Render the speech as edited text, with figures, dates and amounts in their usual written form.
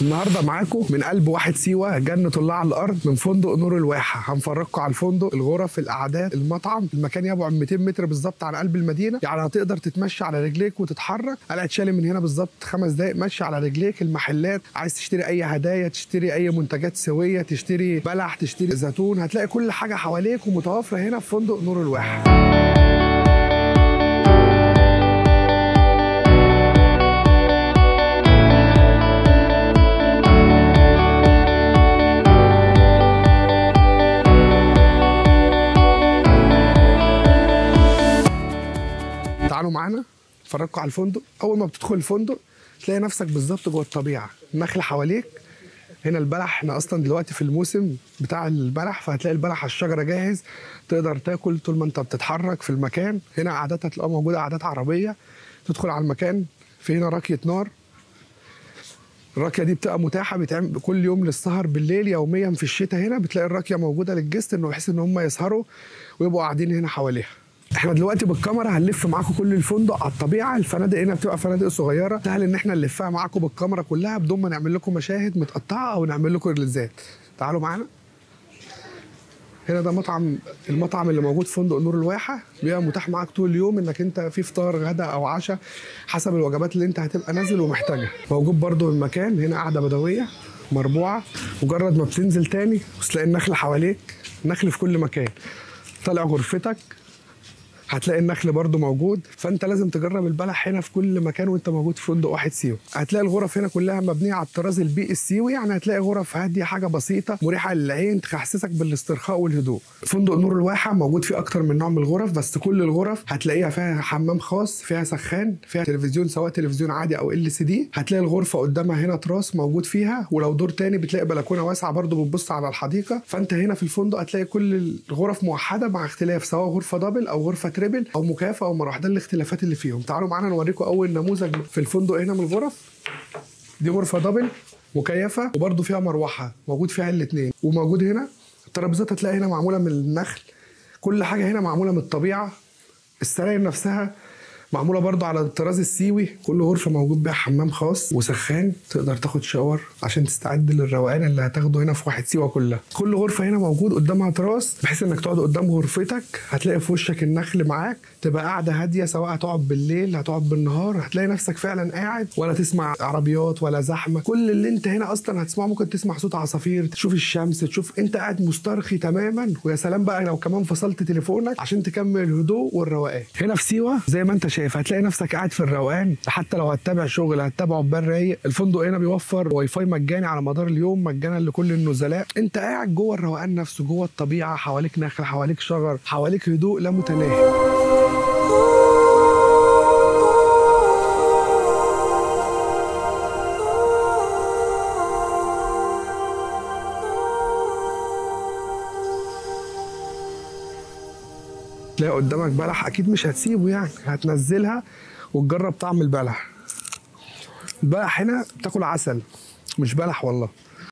النهارده معاكم من قلب واحد سيوه، جنة الله على الارض، من فندق نور الواحه. هنفرجكم على الفندق، الغرف، القعدات، المطعم. المكان يبعد 200 متر بالظبط عن قلب المدينه، يعني هتقدر تتمشى على رجليك وتتحرك. قلعه شالي من هنا بالظبط 5 دقائق مشي على رجليك. المحلات، عايز تشتري اي هدايا، تشتري اي منتجات سويه، تشتري بلح، تشتري زيتون، هتلاقي كل حاجه حواليك ومتوفره هنا في فندق نور الواحه. تعالوا معانا اتفرجوا على الفندق. اول ما بتدخل الفندق تلاقي نفسك بالظبط جوه الطبيعه، النخل حواليك. هنا البلح، احنا اصلا دلوقتي في الموسم بتاع البلح، فهتلاقي البلح على الشجره جاهز، تقدر تاكل طول ما انت بتتحرك في المكان. هنا قعدات هتلاقيها موجوده، قعدات عربيه. تدخل على المكان، في هنا راكيه نار. الراكيه دي بتبقى متاحه، بيتعمل كل يوم للسهر بالليل يوميا. في الشتاء هنا بتلاقي الراكيه موجوده للجست، انه بحيث ان هم يسهروا ويبقوا قاعدين هنا حواليها. احنا دلوقتي بالكاميرا هنلف معاكم كل الفندق على الطبيعه. الفنادق هنا بتبقى فنادق صغيره، سهل ان احنا نلفها معاكم بالكاميرا كلها بدون ما نعمل لكم مشاهد متقطعه او نعمل لكم ريلزات. تعالوا معانا. هنا ده المطعم اللي موجود في فندق نور الواحه، بيبقى متاح معاك طول اليوم انك انت في فطار غدا او عشاء حسب الوجبات اللي انت هتبقى نازل ومحتاجها. موجود برده المكان هنا قاعده بدويه مربوعه، مجرد ما بتنزل تاني تلاقي النخل حواليك، النخل في كل مكان. طالع غرفتك هتلاقي النخل برضو موجود، فانت لازم تجرب البلح هنا في كل مكان وانت موجود في فندق واحد سيوه. هتلاقي الغرف هنا كلها مبنيه على الطراز البيئي السيوي، يعني هتلاقي غرف هاديه، حاجه بسيطه مريحه للعين، تحسسك بالاسترخاء والهدوء. فندق نور الواحه موجود فيه اكتر من نوع من الغرف، بس كل الغرف هتلاقيها فيها حمام خاص، فيها سخان، فيها تلفزيون سواء تلفزيون عادي او LCD. هتلاقي الغرفه قدامها هنا تراس موجود فيها، ولو دور تاني بتلاقي بلكونه واسعه برضو بتبص على الحديقه. فانت هنا في الفندق هتلاقي كل الغرف موحده مع اختلاف، سواء غرفه دبل او غرفه تريبل او مكيفه او مروحه، ده الاختلافات اللي فيهم. تعالوا معانا نوريكم اول نموذج في الفندق هنا من الغرف. دي غرفه دبل مكيفه وبرده فيها مروحه، موجود فيها الاثنين. وموجود هنا الترابيزات هتلاقي هنا معموله من النخل، كل حاجه هنا معموله من الطبيعه. السراير نفسها معموله برضو على الطراز السيوي. كل غرفه موجود بيها حمام خاص وسخان، تقدر تاخد شاور عشان تستعد للروقان اللي هتاخده هنا في واحد سيوه كلها. كل غرفه هنا موجود قدامها تراس، بحيث انك تقعد قدام غرفتك هتلاقي في وشك النخل معاك، تبقى قاعده هاديه، سواء هتقعد بالليل هتقعد بالنهار، هتلاقي نفسك فعلا قاعد، ولا تسمع عربيات ولا زحمه. كل اللي انت هنا اصلا هتسمعه، ممكن تسمع صوت عصافير، تشوف الشمس، تشوف انت قاعد مسترخي تماما. ويا سلام بقى لو كمان فصلت تليفونك عشان تكمل الهدوء والروقان. هنا في سيوه زي ما انت شايف هتلاقي نفسك قاعد في الروقان، حتى لو هتتابع شغل هتتابعه ببال رايق. الفندق هنا بيوفر واي فاي مجاني على مدار اليوم، مجانا لكل النزلاء. انت قاعد جوه الروقان نفسه، جوه الطبيعه، حواليك نخل، حواليك شجر، حواليك هدوء لا متناهي. تلاقي قدامك بلح، اكيد مش هتسيبه، يعني هتنزلها وتجرب طعم البلح. البلح هنا بتاكل عسل، مش بلح والله.